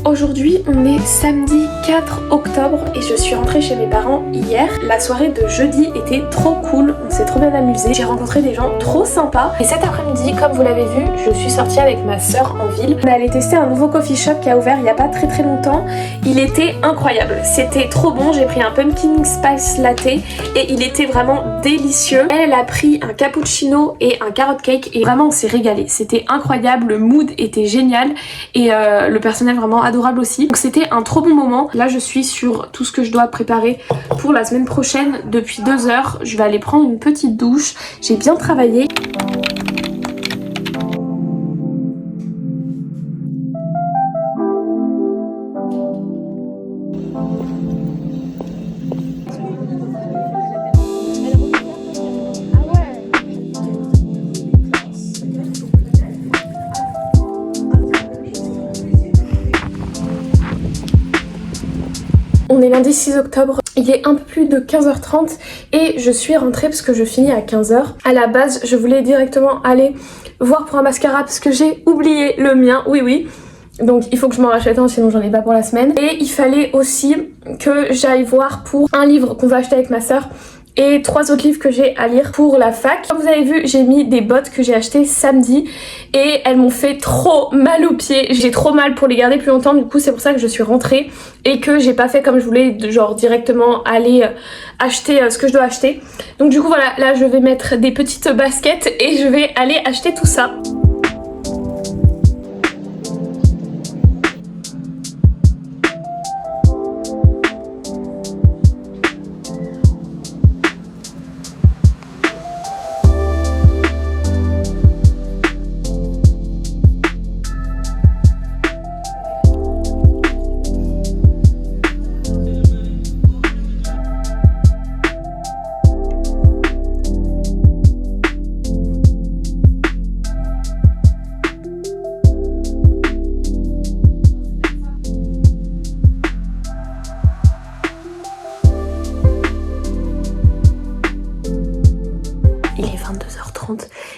Aujourd'hui on est samedi 4 octobre et je suis rentrée chez mes parents hier. La soirée de jeudi était trop cool, on s'est trop bien amusé. J'ai rencontré des gens trop sympas. Et cet après-midi, comme vous l'avez vu, je suis sortie avec ma soeur en ville. On est allé tester un nouveau coffee shop qui a ouvert il n'y a pas très longtemps. Il était incroyable, c'était trop bon. J'ai pris un pumpkin spice latte et il était vraiment délicieux. Elle a pris un cappuccino et un carrot cake et vraiment on s'est régalé. C'était incroyable, le mood était génial et le personnel vraiment adorable aussi. Donc c'était un trop bon moment. Là je suis sur tout ce que je dois préparer pour la semaine prochaine depuis 2 heures. Je vais aller prendre une petite douche. J'ai bien travaillé. On est lundi 6 octobre, il est un peu plus de 15h30 et je suis rentrée parce que je finis à 15h. À la base, je voulais directement aller voir pour un mascara parce que j'ai oublié le mien, oui. Donc il faut que je m'en rachète un, sinon j'en ai pas pour la semaine. Et il fallait aussi que j'aille voir pour un livre qu'on va acheter avec ma soeur et 3 autres livres que j'ai à lire pour la fac. Comme vous avez vu, j'ai mis des bottes que j'ai achetées samedi et elles m'ont fait trop mal aux pieds. J'ai trop mal pour les garder plus longtemps, du coup c'est pour ça que je suis rentrée et que j'ai pas fait comme je voulais, genre directement aller acheter ce que je dois acheter. Donc du coup voilà, là je vais mettre des petites baskets et je vais aller acheter tout ça.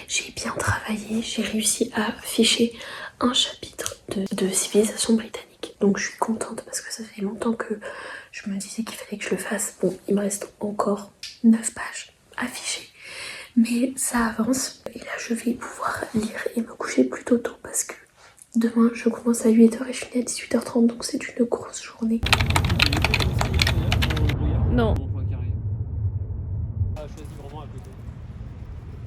J'ai bien travaillé, j'ai réussi à ficher un chapitre de civilisation britannique. Donc je suis contente parce que ça fait longtemps que je me disais qu'il fallait que je le fasse. Bon, il me reste encore 9 pages à ficher, mais ça avance. Et là je vais pouvoir lire et me coucher plutôt tôt parce que demain je commence à 8h et je finis à 18h30, donc c'est une grosse journée. Non.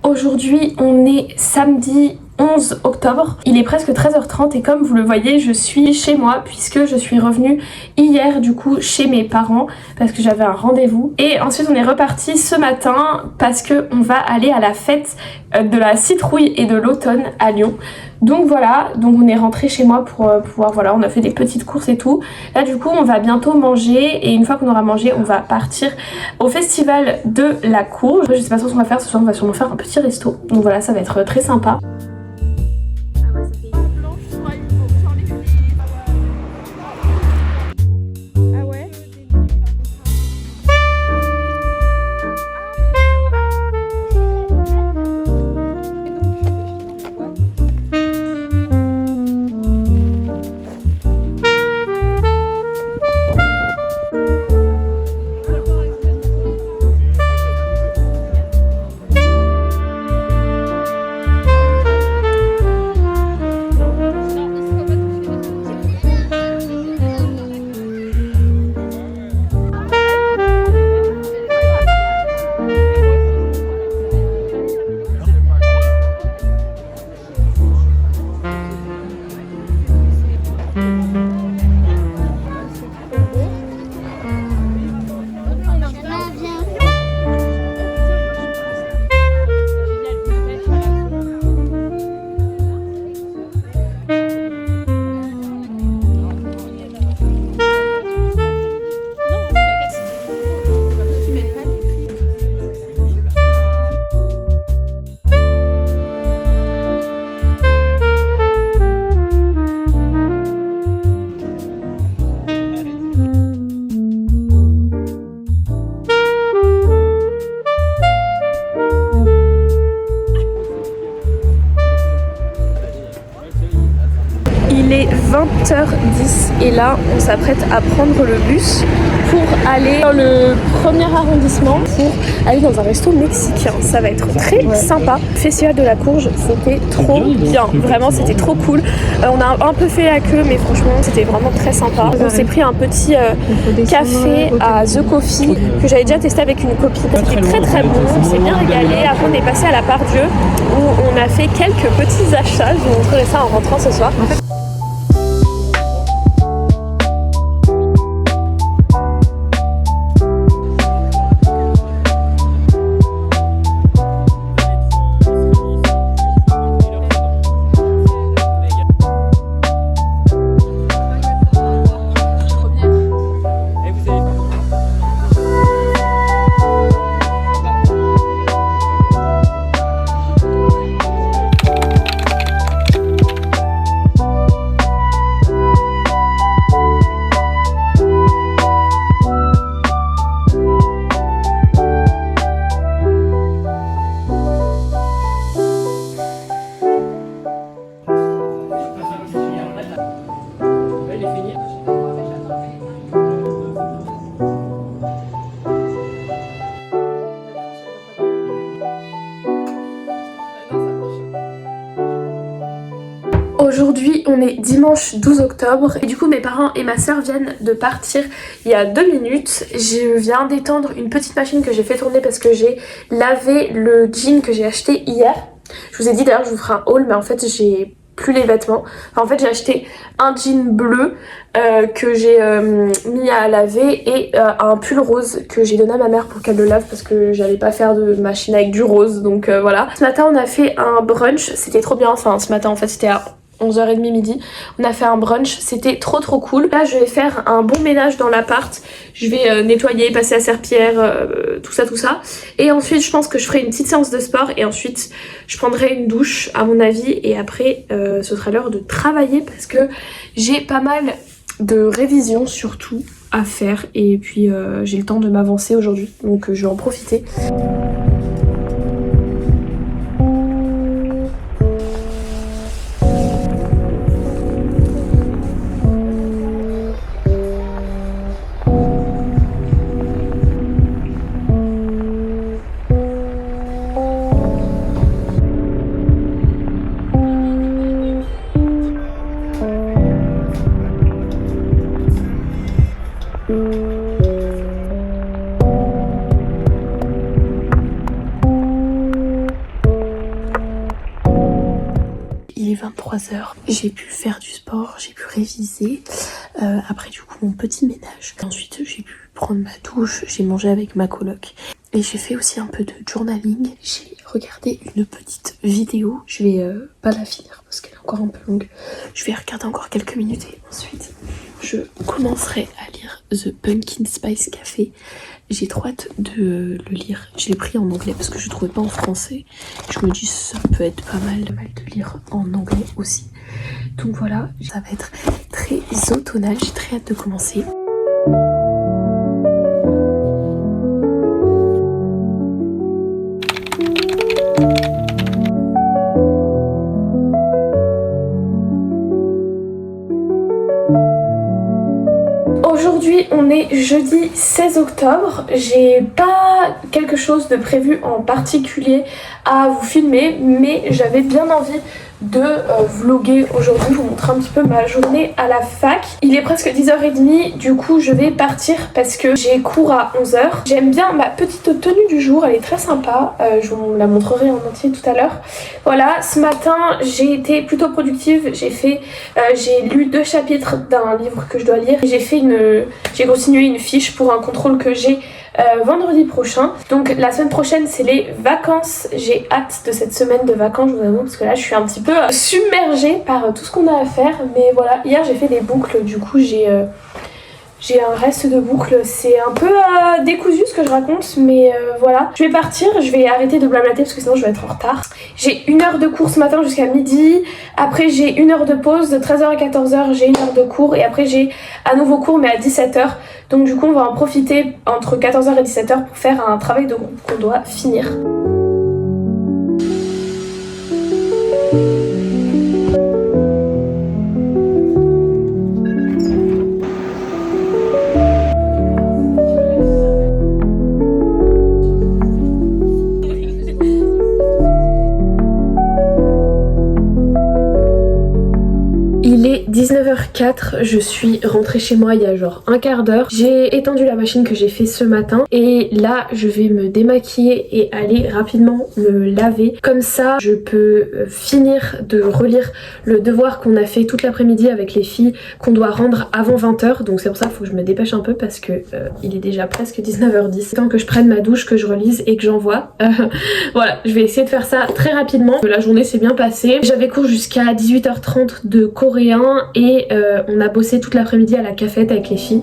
Aujourd'hui on est samedi 11 octobre, il est presque 13h30 et comme vous le voyez je suis chez moi puisque je suis revenue hier du coup chez mes parents parce que j'avais un rendez-vous et ensuite on est reparti ce matin parce que on va aller à la fête de la citrouille et de l'automne à Lyon. Donc voilà, donc on est rentré chez moi pour pouvoir, voilà, on a fait des petites courses et tout. Là du coup on va bientôt manger et une fois qu'on aura mangé on va partir au festival de la Cour. Je sais pas trop ce qu'on va faire ce soir, on va sûrement faire un petit resto. Donc voilà, ça va être très sympa. Il est 20h10 et là on s'apprête à prendre le bus pour aller dans le premier arrondissement pour aller dans un resto mexicain. Ça va être très sympa. Festival de la Courge, c'était trop bien. Vraiment, c'était trop cool. On a un peu fait la queue, mais franchement, c'était vraiment très sympa. On s'est pris un petit café à The Coffee que j'avais déjà testé avec une copine. C'était très très bon. On s'est bien régalé. Après, on est passé à la Part-Dieu où on a fait quelques petits achats. Je vous montrerai ça en rentrant ce soir. Aujourd'hui on est dimanche 12 octobre et du coup mes parents et ma soeur viennent de partir il y a 2 minutes. Je viens d'étendre une petite machine que j'ai fait tourner parce que j'ai lavé le jean que j'ai acheté hier. Je vous ai dit d'ailleurs que je vous ferai un haul, mais en fait j'ai plus les vêtements. Enfin, en fait j'ai acheté un jean bleu que j'ai mis à laver et un pull rose que j'ai donné à ma mère pour qu'elle le lave parce que j'allais pas faire de machine avec du rose, donc voilà. Ce matin on a fait un brunch, c'était trop bien. Enfin ce matin en fait c'était à 11h30 midi, on a fait un brunch, c'était trop cool. Là je vais faire un bon ménage dans l'appart, je vais nettoyer, passer à serpillière, tout ça. Et ensuite je pense que je ferai une petite séance de sport et ensuite je prendrai une douche à mon avis et après ce sera l'heure de travailler parce que j'ai pas mal de révisions surtout à faire et puis j'ai le temps de m'avancer aujourd'hui donc je vais en profiter. Il est 23h, j'ai pu faire du sport, j'ai pu réviser, après du coup mon petit ménage. Ensuite j'ai pu prendre ma douche, j'ai mangé avec ma coloc et j'ai fait aussi un peu de journaling. J'ai regardé une petite vidéo, je vais pas la finir parce qu'elle est encore un peu longue. Je vais regarder encore quelques minutes et ensuite je commencerai à lire The Pumpkin Spice Café. J'ai trop hâte de le lire. Je l'ai pris en anglais parce que je ne trouvais pas en français. Je me dis ça peut être pas mal de lire en anglais aussi. Donc voilà, ça va être très automnal. J'ai très hâte de commencer. Aujourd'hui on est jeudi 16 octobre, j'ai pas quelque chose de prévu en particulier à vous filmer mais j'avais bien envie de vlogger aujourd'hui, vous montrer un petit peu ma journée à la fac. Il est presque 10h30, du coup je vais partir parce que j'ai cours à 11h. J'aime bien ma petite tenue du jour, elle est très sympa, je vous la montrerai en entier tout à l'heure. Voilà, ce matin j'ai été plutôt productive, j'ai lu 2 chapitres d'un livre que je dois lire. J'ai continué une fiche pour un contrôle que j'ai vendredi prochain. Donc la semaine prochaine c'est les vacances. J'ai hâte de cette semaine de vacances, je vous avoue, parce que là je suis un petit peu submergée par tout ce qu'on a à faire. Mais voilà, hier j'ai fait des boucles, du coup j'ai un reste de boucles. C'est un peu décousu ce que je raconte, mais voilà. Je vais partir, je vais arrêter de blablater parce que sinon je vais être en retard. J'ai 1 heure de cours ce matin jusqu'à midi. Après j'ai 1 heure de pause, de 13h à 14h j'ai 1 heure de cours. Et après j'ai à nouveau cours mais à 17h. Donc du coup on va en profiter entre 14h et 17h pour faire un travail de groupe qu'on doit finir. Il est 19h04, je suis rentrée chez moi il y a genre un quart d'heure. J'ai étendu la machine que j'ai fait ce matin et là je vais me démaquiller et aller rapidement me laver. Comme ça je peux finir de relire le devoir qu'on a fait toute l'après-midi avec les filles qu'on doit rendre avant 20h. Donc c'est pour ça qu'il faut que je me dépêche un peu parce que il est déjà presque 19h10. C'est temps que je prenne ma douche, que je relise et que j'envoie. Voilà, je vais essayer de faire ça très rapidement. La journée s'est bien passée. J'avais cours jusqu'à 18h30 de coréen et on a bossé toute l'après-midi à la cafette avec les filles.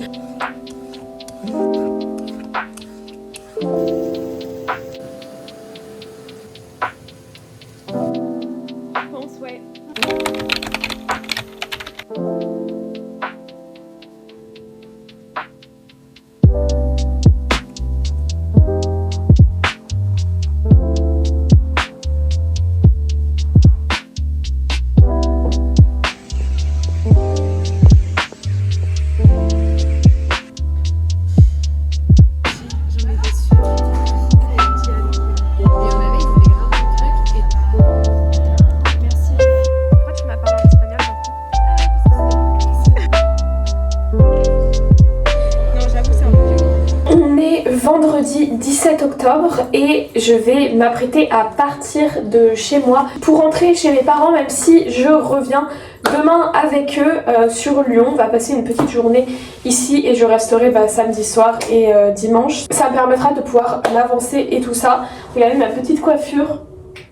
Vendredi 17 octobre et je vais m'apprêter à partir de chez moi pour rentrer chez mes parents, même si je reviens demain avec eux sur Lyon. On va passer une petite journée ici et je resterai samedi soir et dimanche. Ça me permettra de pouvoir m'avancer et tout ça. Regardez ma petite coiffure,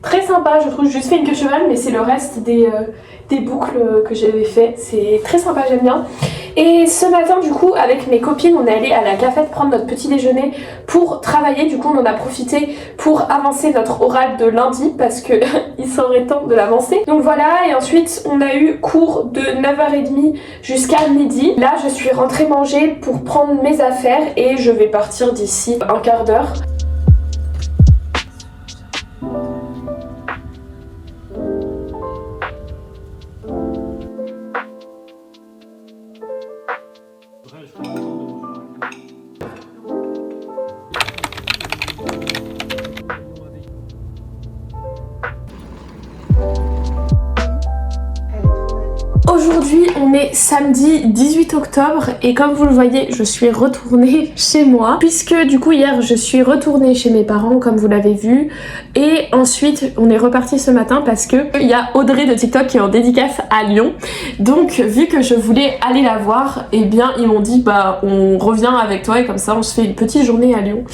très sympa je trouve, juste fait une queue cheval mais c'est le reste des boucles que j'avais fait, c'est très sympa, j'aime bien. Et ce matin du coup avec mes copines on est allé à la cafette prendre notre petit déjeuner pour travailler. Du coup on en a profité pour avancer notre oral de lundi parce que il serait temps de l'avancer. Donc voilà, et ensuite on a eu cours de 9h30 jusqu'à midi. Là je suis rentrée manger pour prendre mes affaires et je vais partir d'ici un quart d'heure. Aujourd'hui on est samedi 18 octobre et comme vous le voyez je suis retournée chez moi puisque du coup hier je suis retournée chez mes parents comme vous l'avez vu et ensuite on est reparti ce matin parce que il y a Audrey de TikTok qui est en dédicace à Lyon. Donc vu que je voulais aller la voir, et bien ils m'ont dit on revient avec toi et comme ça on se fait une petite journée à Lyon.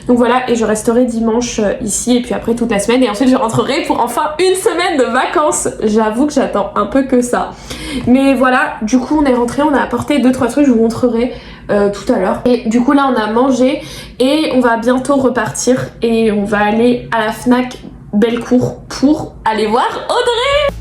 Donc voilà, et je resterai dimanche ici et puis après toute la semaine et ensuite je rentrerai pour enfin une semaine de vacances. J'avoue que j'attends un peu que ça. Mais voilà, du coup on est rentré, on a apporté 2-3 trucs, je vous montrerai tout à l'heure. Et du coup là on a mangé et on va bientôt repartir et on va aller à la Fnac Bellecour pour aller voir Audrey.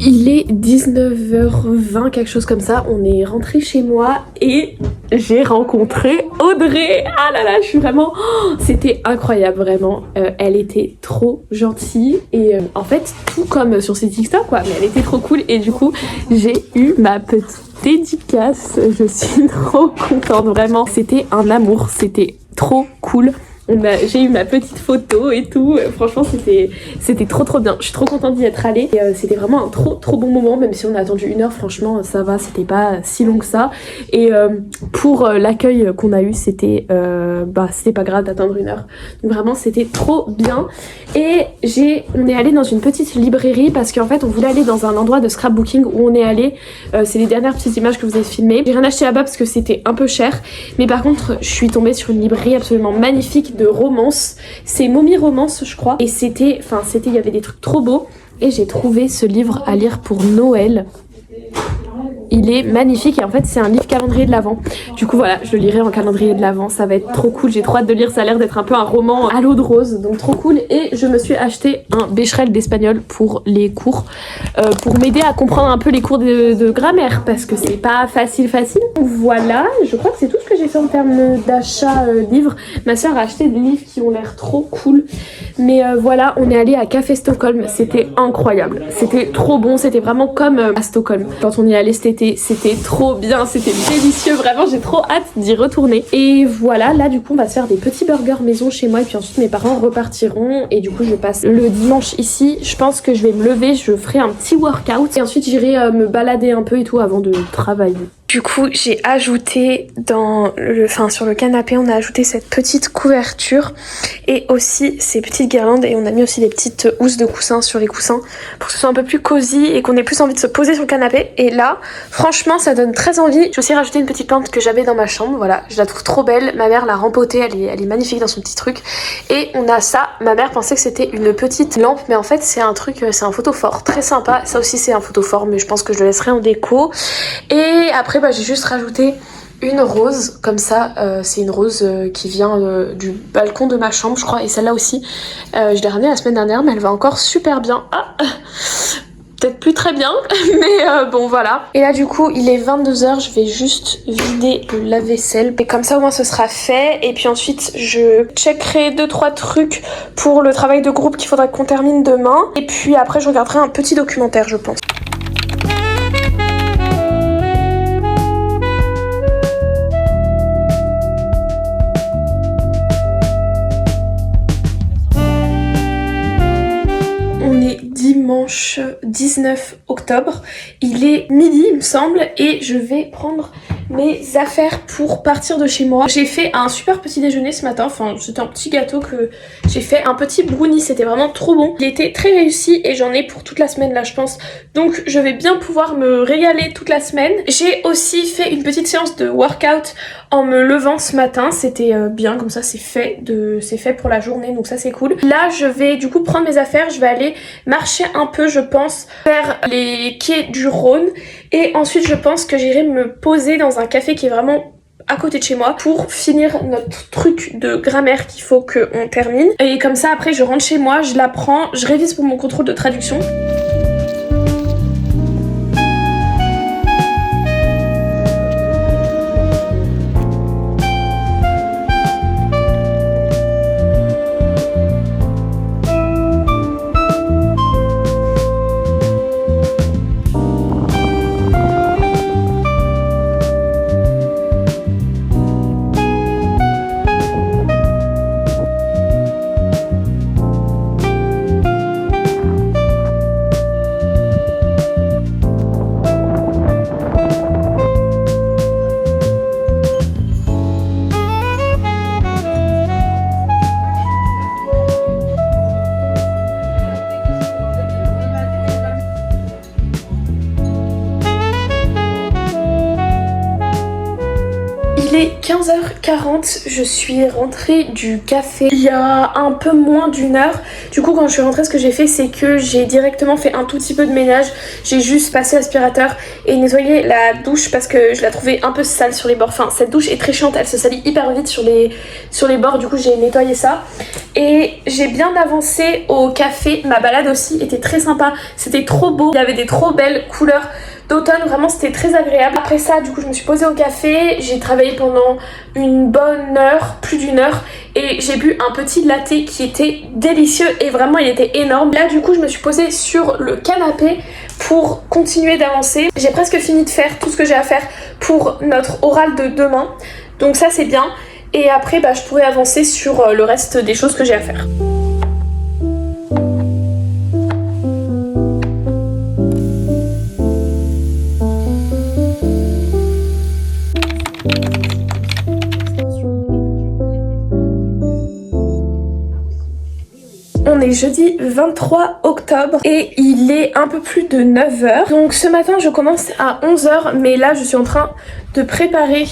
Il est 19h20, quelque chose comme ça, on est rentré chez moi et j'ai rencontré Audrey. Ah là là, je suis vraiment... c'était incroyable, vraiment. Elle était trop gentille et en fait, tout comme sur ses TikTok quoi, mais elle était trop cool et du coup, j'ai eu ma petite dédicace. Je suis trop contente, vraiment. C'était un amour, c'était trop cool. J'ai eu ma petite photo et tout. Franchement, c'était trop bien. Je suis trop contente d'y être allée. Et c'était vraiment un trop bon moment, même si on a attendu 1 heure. Franchement, ça va, c'était pas si long que ça. Et pour l'accueil qu'on a eu, c'était pas grave d'attendre 1 heure. Donc vraiment, c'était trop bien. Et on est allé dans une petite librairie parce qu'en fait, on voulait aller dans un endroit de scrapbooking où on est allé. C'est les dernières petites images que vous avez filmées. J'ai rien acheté là-bas parce que c'était un peu cher. Mais par contre, je suis tombée sur une librairie absolument magnifique de romance, c'est Mommy Romance je crois, et il y avait des trucs trop beaux et j'ai trouvé ce livre à lire pour Noël. Il est magnifique et en fait c'est un livre calendrier de l'Avent. Du coup voilà, je le lirai en calendrier de l'Avent, ça va être trop cool, j'ai trop hâte de lire, ça a l'air d'être un peu un roman à l'eau de rose, donc trop cool. Et je me suis acheté un Becherel d'espagnol pour les cours, pour m'aider à comprendre un peu les cours de grammaire, parce que c'est pas facile. Voilà, je crois que c'est tout ce que j'ai fait en termes d'achat livres. Ma soeur a acheté des livres qui ont l'air trop cool, mais voilà, on est allé à Café Stockholm, c'était incroyable, c'était trop bon, c'était vraiment comme à Stockholm. Quand on y allait cet été, c'était trop bien, c'était délicieux, vraiment j'ai trop hâte d'y retourner. Et voilà, là du coup on va se faire des petits burgers maison chez moi et puis ensuite mes parents repartiront et du coup je passe le dimanche ici. Je pense que je vais me lever, je ferai un petit workout et ensuite j'irai me balader un peu et tout avant de travailler. Du coup, j'ai ajouté sur le canapé, on a ajouté cette petite couverture et aussi ces petites guirlandes et on a mis aussi des petites housses de coussins sur les coussins pour que ce soit un peu plus cosy et qu'on ait plus envie de se poser sur le canapé. Et là, franchement, ça donne très envie. J'ai aussi rajouté une petite plante que j'avais dans ma chambre, voilà, je la trouve trop belle. Ma mère l'a rempotée, elle est magnifique dans son petit truc. Et on a ça, ma mère pensait que c'était une petite lampe, mais en fait c'est un truc, c'est un photophore très sympa. Ça aussi c'est un photophore, mais je pense que je le laisserai en déco. Et après, j'ai juste rajouté une rose comme ça, c'est une rose qui vient du balcon de ma chambre je crois, et celle-là aussi je l'ai ramenée la semaine dernière mais elle va encore super bien. Peut-être plus très bien mais bon voilà. Et là du coup il est 22h, je vais juste vider le lave-vaisselle et comme ça au moins ce sera fait. Et puis ensuite je checkerai 2-3 trucs pour le travail de groupe qu'il faudra qu'on termine demain. Et puis après je regarderai un petit documentaire je pense. Dimanche 19 octobre, il est midi il me semble et je vais prendre mes affaires pour partir de chez moi. J'ai fait un super petit déjeuner ce matin, enfin c'était un petit gâteau que j'ai fait, un petit brownie, c'était vraiment trop bon. Il était très réussi et j'en ai pour toute la semaine là je pense, donc je vais bien pouvoir me régaler toute la semaine. J'ai aussi fait une petite séance de workout en me levant ce matin, c'était bien comme ça, c'est fait pour la journée, donc ça c'est cool. Là je vais du coup prendre mes affaires, je vais aller marcher un peu je pense vers les quais du Rhône et ensuite je pense que j'irai me poser dans un café qui est vraiment à côté de chez moi pour finir notre truc de grammaire qu'il faut qu'on termine. Et comme ça après je rentre chez moi, je la prends, je révise pour mon contrôle de traduction. Il est 15h40, je suis rentrée du café il y a un peu moins d'1 heure. Du coup quand je suis rentrée ce que j'ai fait c'est que j'ai directement fait un tout petit peu de ménage. J'ai juste passé l'aspirateur et nettoyé la douche parce que je la trouvais un peu sale sur les bords. Enfin cette douche est très chiante, elle se salit hyper vite sur les bords, du coup j'ai nettoyé ça. Et j'ai bien avancé au café, ma balade aussi était très sympa, c'était trop beau, il y avait des trop belles couleurs d'automne, vraiment c'était très agréable. Après ça du coup je me suis posée au café, j'ai travaillé pendant une bonne heure, plus d'1 heure, et j'ai bu un petit latte qui était délicieux et vraiment il était énorme. Là du coup je me suis posée sur le canapé pour continuer d'avancer. J'ai presque fini de faire tout ce que j'ai à faire pour notre oral de demain, donc ça c'est bien. et après bah, je pourrai avancer sur le reste des choses que j'ai à faire. On est jeudi 23 octobre et il est un peu plus de 9h. Donc ce matin je commence à 11h, mais là je suis en train de préparer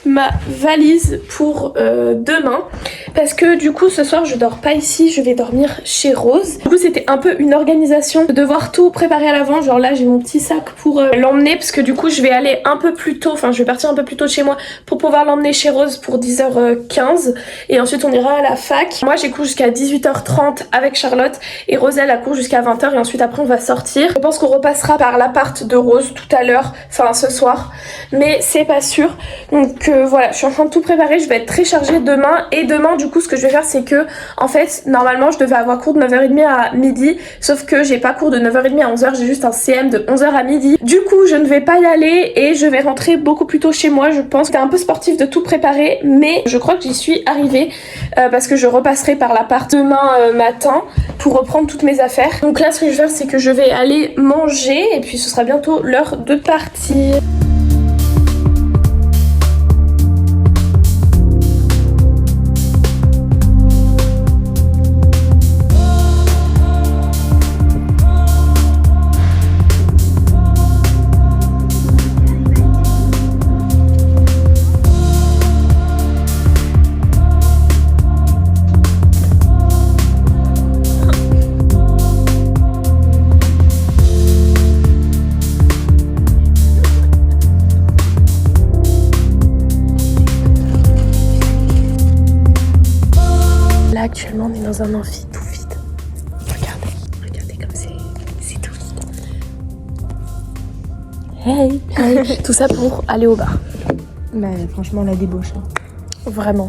ma valise pour demain parce que du coup ce soir je dors pas ici, je vais dormir chez Rose. Du coup c'était un peu une organisation de devoir tout préparer à l'avance, genre là j'ai mon petit sac pour l'emmener parce que du coup je vais aller un peu plus tôt, enfin je vais partir un peu plus tôt de chez moi pour pouvoir l'emmener chez Rose pour 10h15 et ensuite on ira à la fac. Moi j'ai cours jusqu'à 18h30 avec Charlotte et Rose elle a cours jusqu'à 20h et ensuite après on va sortir. Je pense qu'on repassera par l'appart de Rose tout à l'heure, enfin ce soir, mais c'est pas sûr. Donc voilà, je suis en train de tout préparer, je vais être très chargée demain et demain du coup ce que je vais faire c'est que en fait normalement je devais avoir cours de 9h30 à midi, sauf que j'ai pas cours de 9h30 à 11h, j'ai juste un CM de 11h à midi. Du coup je ne vais pas y aller et je vais rentrer beaucoup plus tôt chez moi, je pense. C'était un peu sportif de tout préparer mais je crois que j'y suis arrivée parce que je repasserai par l'appart demain matin pour reprendre toutes mes affaires. Donc là ce que je vais faire c'est que je vais aller manger et puis ce sera bientôt l'heure de partir. Là actuellement on est dans un amphi tout vide. Regardez comme c'est tout vide. Hey. Tout ça pour aller au bar. Bah franchement la débauche. Vraiment.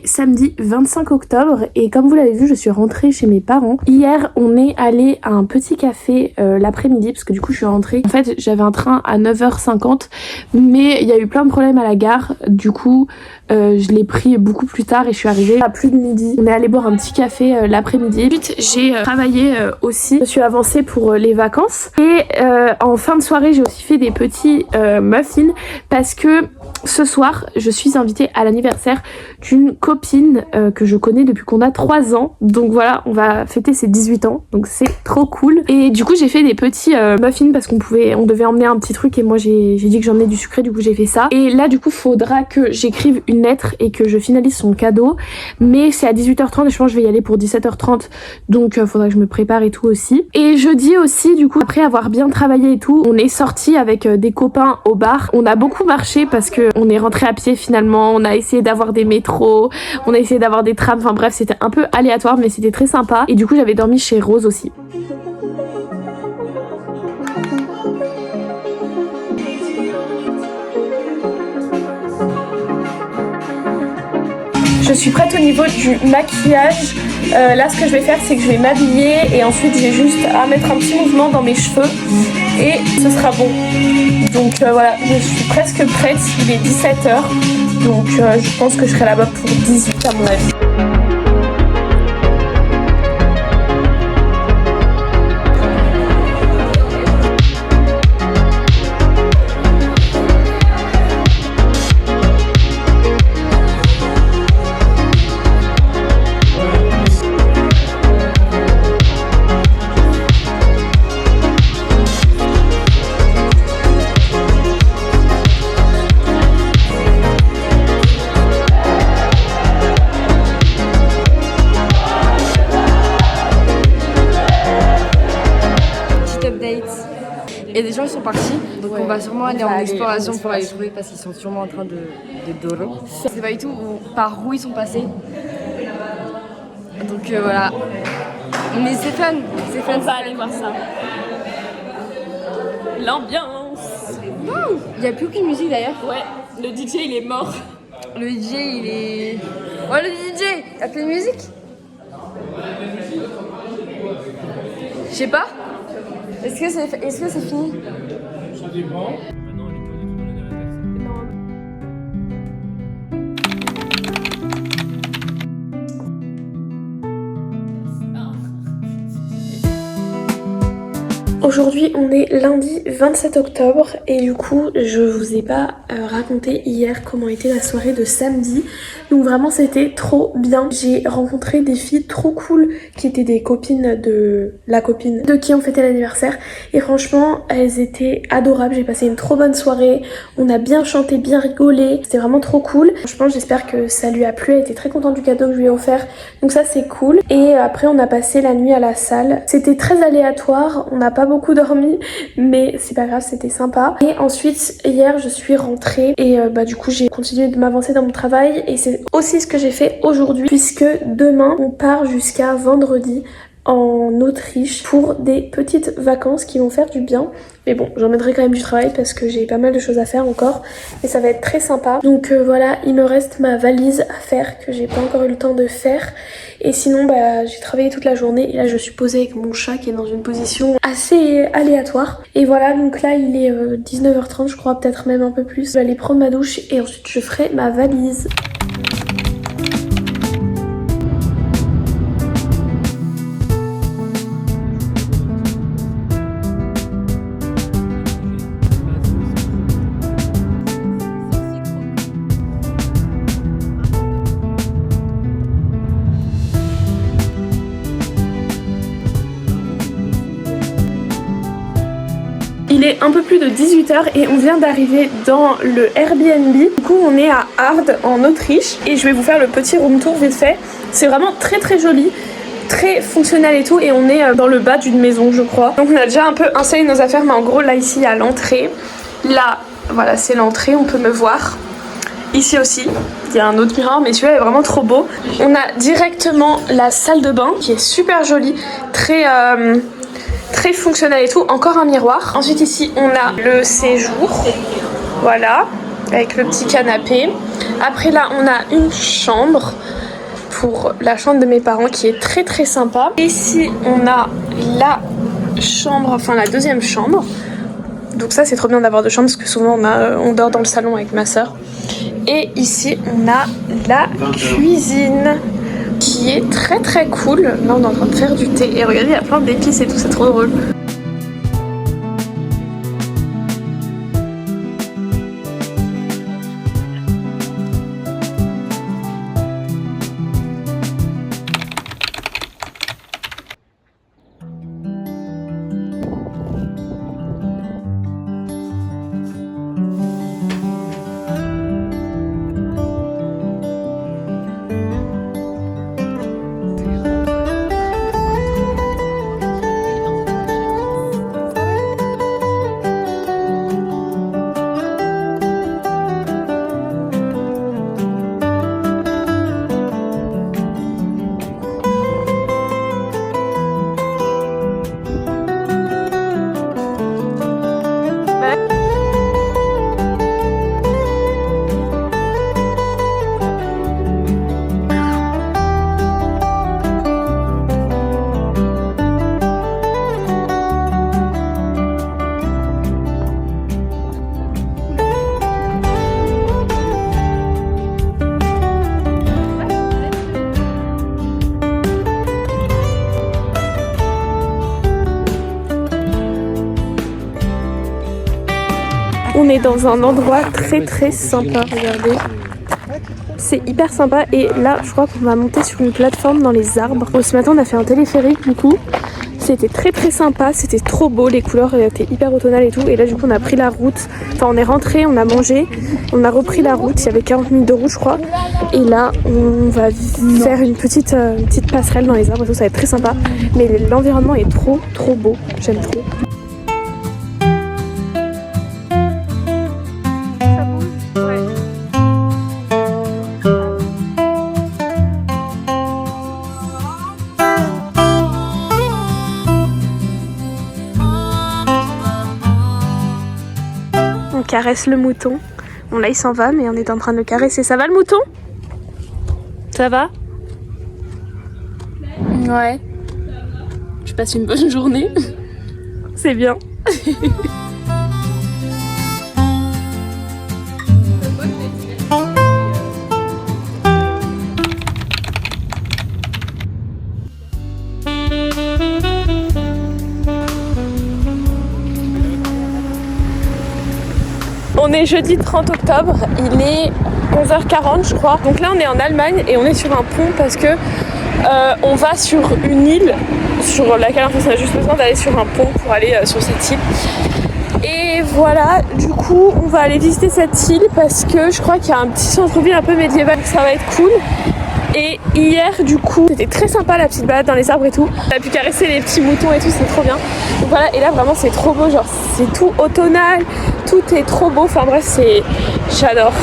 Samedi 25 octobre et comme vous l'avez vu je suis rentrée chez mes parents. Hier on est allé à un petit café l'après-midi parce que du coup je suis rentrée. En fait j'avais un train à 9h50 mais il y a eu plein de problèmes à la gare, du coup je l'ai pris beaucoup plus tard et je suis arrivée à plus de midi. On est allé boire un petit café l'après-midi. Ensuite j'ai travaillé aussi, je suis avancée pour les vacances et en fin de soirée j'ai aussi fait des petits muffins parce que ce soir je suis invitée à l'anniversaire d'une copine que je connais depuis qu'on a 3 ans, donc voilà on va fêter ses 18 ans donc c'est trop cool. Et du coup j'ai fait des petits muffins parce on devait emmener un petit truc et moi j'ai dit que j'emmenais du sucré, du coup j'ai fait ça. Et là du coup faudra que j'écrive une lettre et que je finalise son cadeau, mais c'est à 18h30 et je pense que je vais y aller pour 17h30 donc faudra que je me prépare et tout aussi. Et jeudi aussi du coup après avoir bien travaillé et tout, on est sorti avec des copains au bar. On a beaucoup marché parce que on est rentré à pied finalement, on a essayé d'avoir des métros, on a essayé d'avoir des trams, enfin bref c'était un peu aléatoire mais c'était très sympa. Et du coup j'avais dormi chez Rose aussi. Je suis prête au niveau du maquillage. Là ce que je vais faire c'est que je vais m'habiller et ensuite j'ai juste à mettre un petit mouvement dans mes cheveux et ce sera bon. Donc voilà, je suis presque prête, il est 17h. Donc je pense que je serai là-bas pour 18 à mon avis. Et des gens ils sont partis, donc on va sûrement aller en exploration pour aller trouver parce qu'ils sont sûrement en train de dolo. C'est pas du tout par où ils sont passés. Donc voilà. Mais c'est fun, c'est fun. On va aller voir ça. L'ambiance. Il n'y a plus aucune musique d'ailleurs. Ouais, le DJ il est mort. Le DJ il est... Ouais le DJ, t'as plus de musique? Je sais pas. Est-ce que c'est fini? Ça dépend. Maintenant, elle est pas du tout dans la dernière Aujourd'hui on est lundi 27 octobre et du coup je vous ai pas raconté hier comment était la soirée de samedi. Donc vraiment c'était trop bien. J'ai rencontré des filles trop cool qui étaient des copines de la copine de qui on fêtait l'anniversaire. Et franchement elles étaient adorables. J'ai passé une trop bonne soirée. On a bien chanté, bien rigolé. C'était vraiment trop cool. Franchement j'espère que ça lui a plu. Elle était très contente du cadeau que je lui ai offert. Donc ça c'est cool. Et après on a passé la nuit à la salle. C'était très aléatoire. On n'a pas beaucoup dormi mais c'est pas grave, c'était sympa. Et ensuite hier je suis rentrée et du coup j'ai continué de m'avancer dans mon travail et c'est aussi ce que j'ai fait aujourd'hui puisque demain on part jusqu'à vendredi en Autriche pour des petites vacances qui vont faire du bien. Mais bon, j'emmènerai quand même du travail parce que j'ai pas mal de choses à faire encore et ça va être très sympa. Donc voilà, il me reste ma valise à faire que j'ai pas encore eu le temps de faire. Et sinon j'ai travaillé toute la journée et là je suis posée avec mon chat qui est dans une position assez aléatoire. Et voilà, donc là il est 19h30 je crois, peut-être même un peu plus. Je vais aller prendre ma douche et ensuite je ferai ma valise. Il est un peu plus de 18h et on vient d'arriver dans le Airbnb. Du coup on est à Hard en Autriche et je vais vous faire le petit room tour vite fait. C'est vraiment très très joli, très fonctionnel et tout et on est dans le bas d'une maison je crois. Donc on a déjà un peu installé nos affaires mais en gros là ici à l'entrée. Là voilà c'est l'entrée, on peut me voir. Ici aussi, il y a un autre miroir mais celui-là est vraiment trop beau. On a directement la salle de bain qui est super jolie, très fonctionnel et tout, encore un miroir. Ensuite ici on a le séjour, voilà, avec le petit canapé. Après là on a une chambre pour la chambre de mes parents qui est très très sympa. Ici on a la chambre, enfin la deuxième chambre. Donc ça c'est trop bien d'avoir deux chambres parce que souvent on dort dans le salon avec ma soeur. Et ici on a la cuisine qui est très très cool. Là on est en train de faire du thé et regardez il y a plein d'épices et tout, c'est trop drôle. On est dans un endroit très sympa, regardez. C'est hyper sympa et là je crois qu'on va monter sur une plateforme dans les arbres. Bon, ce matin on a fait un téléphérique du coup. C'était très sympa, c'était trop beau, les couleurs étaient hyper automnales et tout. Et là du coup on a pris la route, enfin on est rentré, on a mangé, on a repris la route, il y avait 40 minutes de route je crois. Et là on va faire une petite passerelle dans les arbres et tout, ça va être très sympa. Mais l'environnement est trop beau, j'aime trop. On caresse le mouton. Bon là il s'en va mais on est en train de le caresser. Ça va le mouton? Ça va? Ouais. Je passe une bonne journée. C'est bien. On est jeudi 30 octobre, il est 11h40 je crois. Donc là on est en Allemagne et on est sur un pont parce que on va sur une île sur laquelle on a juste besoin d'aller sur un pont pour aller sur cette île. Et voilà, du coup on va aller visiter cette île parce que je crois qu'il y a un petit centre-ville un peu médiéval, ça va être cool. Et hier du coup c'était très sympa la petite balade dans les arbres et tout. On a pu caresser les petits moutons et tout, c'est trop bien. Donc voilà, et là vraiment c'est trop beau, genre c'est tout automnal, tout est trop beau, enfin bref c'est... j'adore.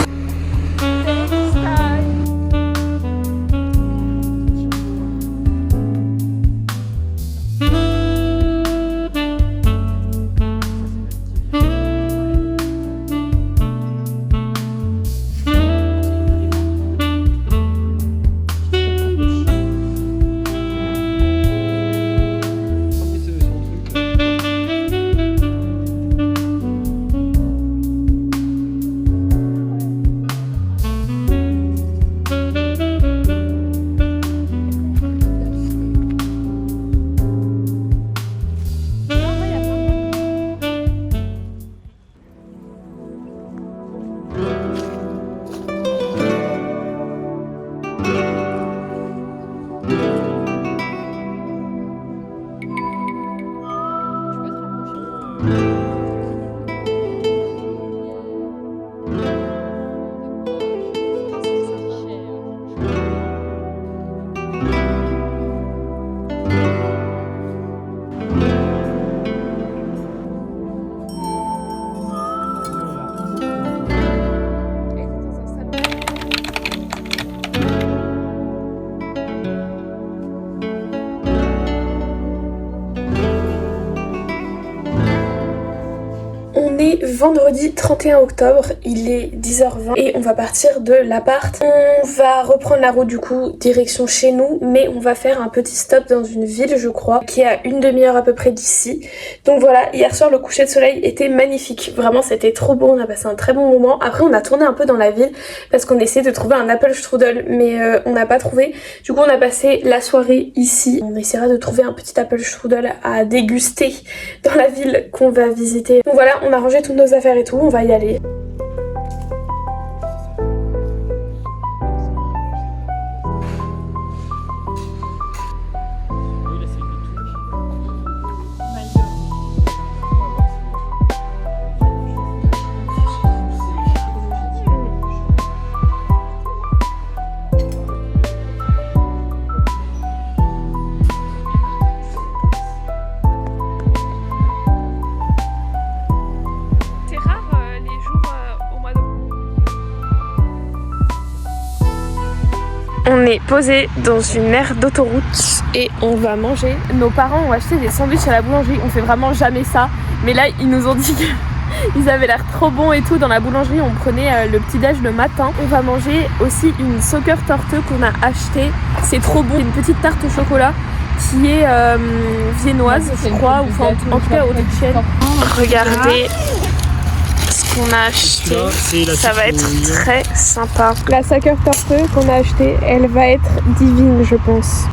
Vendredi 31 octobre, il est 10h20 et on va partir de l'appart. On va reprendre la route du coup direction chez nous, mais on va faire un petit stop dans une ville je crois qui est à une demi-heure à peu près d'ici. Donc voilà, hier soir le coucher de soleil était magnifique, vraiment c'était trop beau, on a passé un très bon moment. Après on a tourné un peu dans la ville parce qu'on essayait de trouver un apple strudel mais on n'a pas trouvé. Du coup on a passé la soirée ici. On essaiera de trouver un petit apple strudel à déguster dans la ville qu'on va visiter. Donc voilà, on a rangé toutes nos affaires et tout, on va y aller. On est posé dans une aire d'autoroute et on va manger. Nos parents ont acheté des sandwichs à la boulangerie, on fait vraiment jamais ça. Mais là ils nous ont dit qu'ils avaient l'air trop bons et tout. Dans la boulangerie on prenait le petit déj le matin. On va manger aussi une soccer torte qu'on a acheté. C'est trop bon, c'est une petite tarte au chocolat qui est viennoise je crois, ou en tout cas autrichienne. Regardez qu'on a acheté, ça va être très sympa. La soccer torte qu'on a acheté, elle va être divine je pense.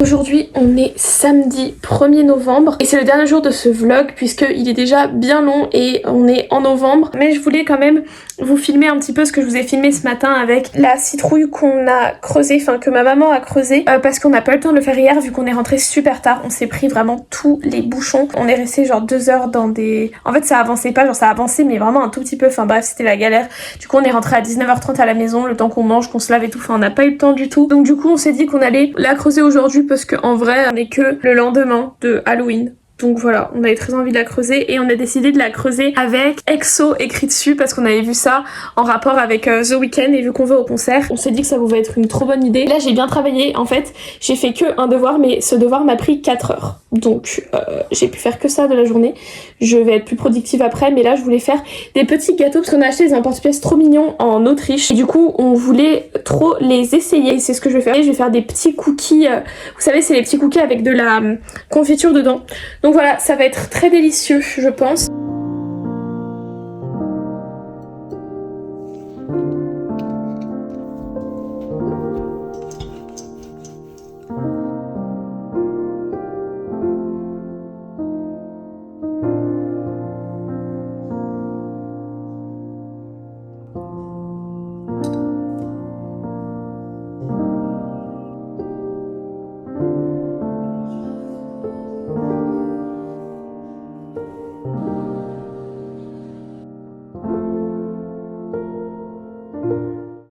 Aujourd'hui on est samedi 1er novembre et c'est le dernier jour de ce vlog puisqu'il est déjà bien long et on est en novembre. Mais je voulais quand même vous filmer un petit peu ce que je vous ai filmé ce matin avec la citrouille qu'on a creusée, enfin que ma maman a creusée parce qu'on n'a pas eu le temps de le faire hier vu qu'on est rentré super tard. On s'est pris vraiment tous les bouchons. On est resté genre 2 heures dans des... En fait ça avançait pas, genre ça avançait mais vraiment un tout petit peu. Enfin bref c'était la galère. Du coup on est rentré à 19h30 à la maison, le temps qu'on mange, qu'on se lave et tout. Enfin on n'a pas eu le temps du tout. Donc du coup on s'est dit qu'on allait la creuser aujourd'hui parce qu'en vrai on est que le lendemain de Halloween. Donc voilà, on avait très envie de la creuser et on a décidé de la creuser avec EXO écrit dessus parce qu'on avait vu ça en rapport avec The Weeknd et vu qu'on va au concert, on s'est dit que ça pouvait être une trop bonne idée. Là j'ai bien travaillé, en fait j'ai fait que un devoir mais ce devoir m'a pris 4 heures. Donc j'ai pu faire que ça de la journée. Je vais être plus productive après mais là je voulais faire des petits gâteaux parce qu'on a acheté des emporte-pièces trop mignons en Autriche et du coup on voulait trop les essayer et c'est ce que je vais faire. Et je vais faire des petits cookies, vous savez c'est les petits cookies avec de la confiture dedans. Donc voilà, ça va être très délicieux je pense.